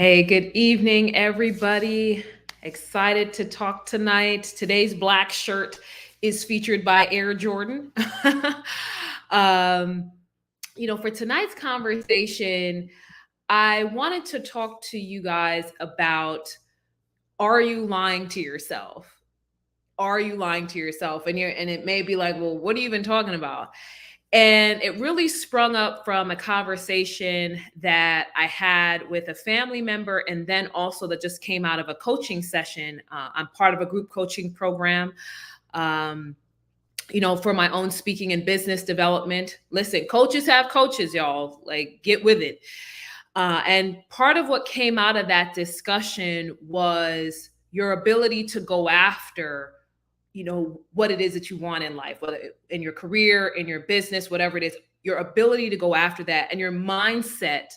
Hey, good evening, everybody. Excited to talk tonight. Today's black shirt is featured by Air Jordan. um, for tonight's conversation, I wanted to talk to you guys about, are you lying to yourself? Are you lying to yourself? And it may be like, well, what are you even talking about? And it really sprung up from a conversation that I had with a family member, and then also that just came out of a coaching session. I'm part of a group coaching program, um, for my own speaking and business development. Listen, coaches have coaches, y'all. Like, get with it. And part of what came out of that discussion was your ability to go after what it is that you want in life, whether in your career, in your business, whatever it is, your ability to go after that and your mindset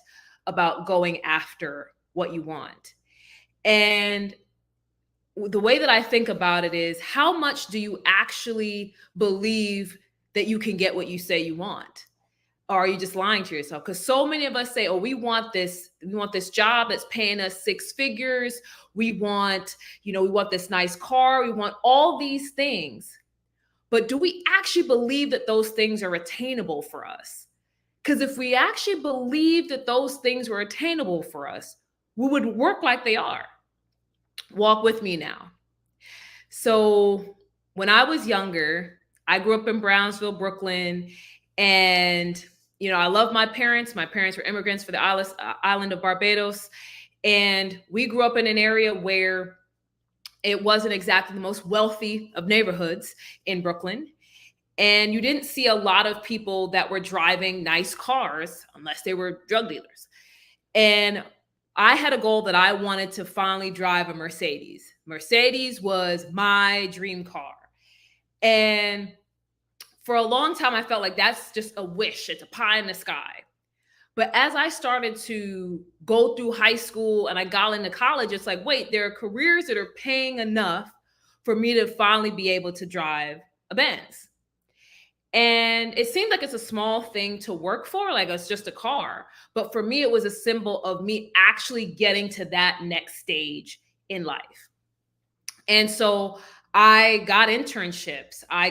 about going after what you want. And the way that I think about it is, how much do you actually believe that you can get what you say you want? Or are you just lying to yourself? Because so many of us say, oh, we want this job that's paying us six figures. We want this nice car. We want all these things. But do we actually believe that those things are attainable for us? Because if we actually believe that those things were attainable for us, we would work like they are. Walk with me now. So when I was younger, I grew up in Brownsville, Brooklyn, and I love my parents. My parents were immigrants for the island of Barbados, and we grew up in an area where it wasn't exactly the most wealthy of neighborhoods in Brooklyn. And you didn't see a lot of people that were driving nice cars unless they were drug dealers. And I had a goal that I wanted to finally drive a Mercedes. Mercedes was my dream car. And for a long time, I felt like that's just a wish. It's a pie in the sky. But as I started to go through high school and I got into college, it's like, wait, there are careers that are paying enough for me to finally be able to drive a Benz. And it seemed like it's a small thing to work for, like it's just a car. But for me, it was a symbol of me actually getting to that next stage in life. And so I got internships. I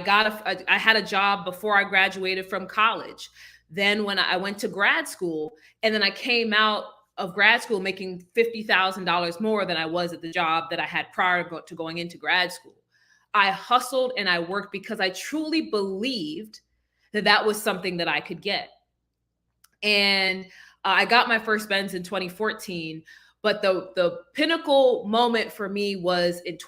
had a job before I graduated from college. Then when I went to grad school, and then I came out of grad school making $50,000 more than I was at the job that I had prior to going into grad school. I hustled and I worked because I truly believed that that was something that I could get. And I got my first Benz in 2014, but the pinnacle moment for me was it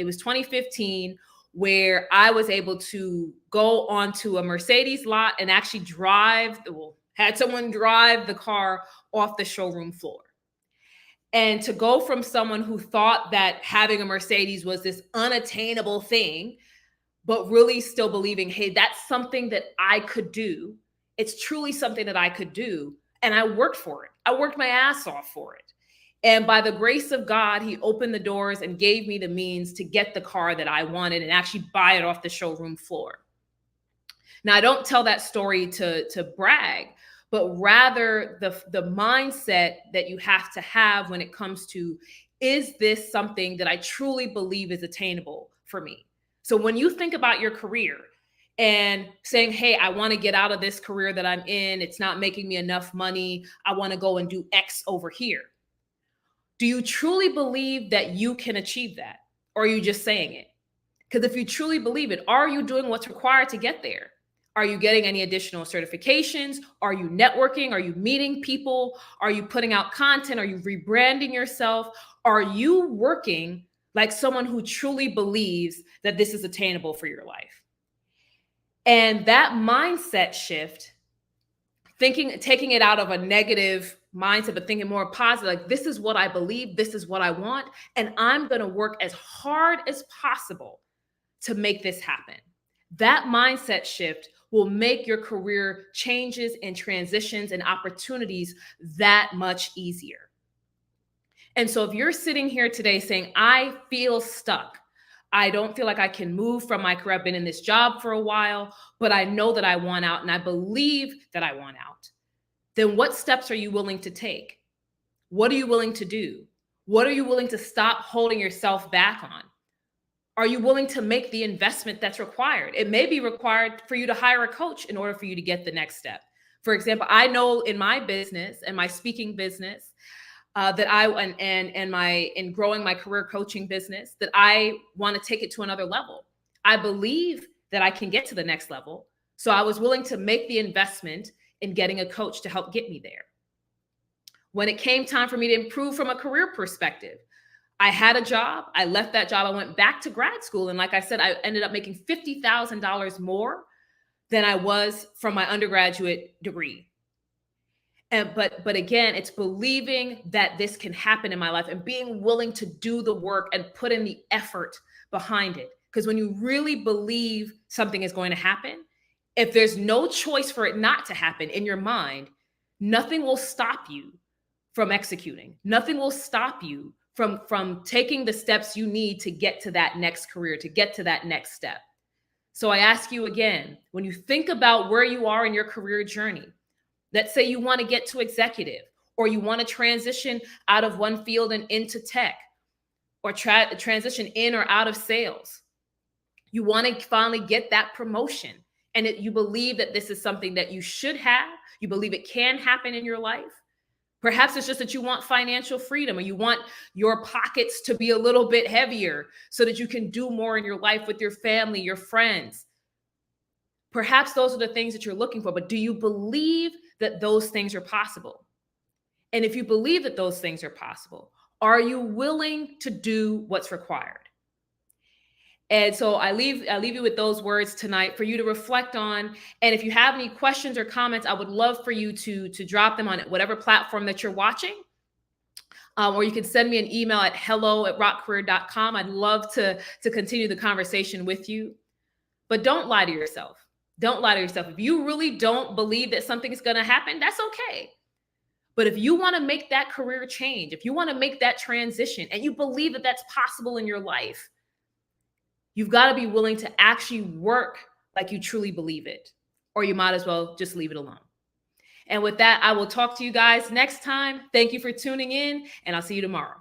was 2015, where I was able to go onto a Mercedes lot and actually had someone drive the car off the showroom floor. And to go from someone who thought that having a Mercedes was this unattainable thing, but really still believing, hey, that's something that I could do. It's truly something that I could do. And I worked for it. I worked my ass off for it. And by the grace of God, he opened the doors and gave me the means to get the car that I wanted and actually buy it off the showroom floor. Now, I don't tell that story to brag, but rather the mindset that you have to have when it comes to, is this something that I truly believe is attainable for me? So when you think about your career and saying, hey, I want to get out of this career that I'm in, it's not making me enough money, I want to go and do X over here. Do you truly believe that you can achieve that? Or are you just saying it? Because if you truly believe it, are you doing what's required to get there? Are you getting any additional certifications? Are you networking? Are you meeting people? Are you putting out content? Are you rebranding yourself? Are you working like someone who truly believes that this is attainable for your life? And that mindset shift, taking it out of a negative mindset, but thinking more positive, like, this is what I believe, this is what I want, and I'm going to work as hard as possible to make this happen. That mindset shift will make your career changes and transitions and opportunities that much easier. And so if you're sitting here today saying, I feel stuck, I don't feel like I can move from my career, I've been in this job for a while, but I know that I want out and I believe that I want out, then what steps are you willing to take? What are you willing to do? What are you willing to stop holding yourself back on? Are you willing to make the investment that's required? It may be required for you to hire a coach in order for you to get the next step. For example, I know in my business and my speaking business, that I and my in growing my career coaching business, that I want to take it to another level. I believe that I can get to the next level. So I was willing to make the investment in getting a coach to help get me there. When it came time for me to improve from a career perspective, I had a job. I left that job. I went back to grad school. And like I said, I ended up making $50,000 more than I was from my undergraduate degree. And but again, it's believing that this can happen in my life and being willing to do the work and put in the effort behind it. Because when you really believe something is going to happen, if there's no choice for it not to happen in your mind, nothing will stop you from executing. Nothing will stop you from taking the steps you need to get to that next career, to get to that next step. So I ask you again, when you think about where you are in your career journey, let's say you want to get to executive, or you want to transition out of one field and into tech, or transition in or out of sales. You want to finally get that promotion, and you believe that this is something that you should have. You believe it can happen in your life. Perhaps it's just that you want financial freedom, or you want your pockets to be a little bit heavier so that you can do more in your life with your family, your friends. Perhaps those are the things that you're looking for, but do you believe that those things are possible? And if you believe that those things are possible, are you willing to do what's required? And so I leave you with those words tonight for you to reflect on. And if you have any questions or comments, I would love for you to drop them on whatever platform that you're watching. Or you can send me an email at hello@rockcareer.com. I'd love to continue the conversation with you. But don't lie to yourself. Don't lie to yourself. If you really don't believe that something is going to happen, that's okay. But if you want to make that career change, if you want to make that transition, and you believe that that's possible in your life, you've got to be willing to actually work like you truly believe it, or you might as well just leave it alone. And with that, I will talk to you guys next time. Thank you for tuning in, and I'll see you tomorrow.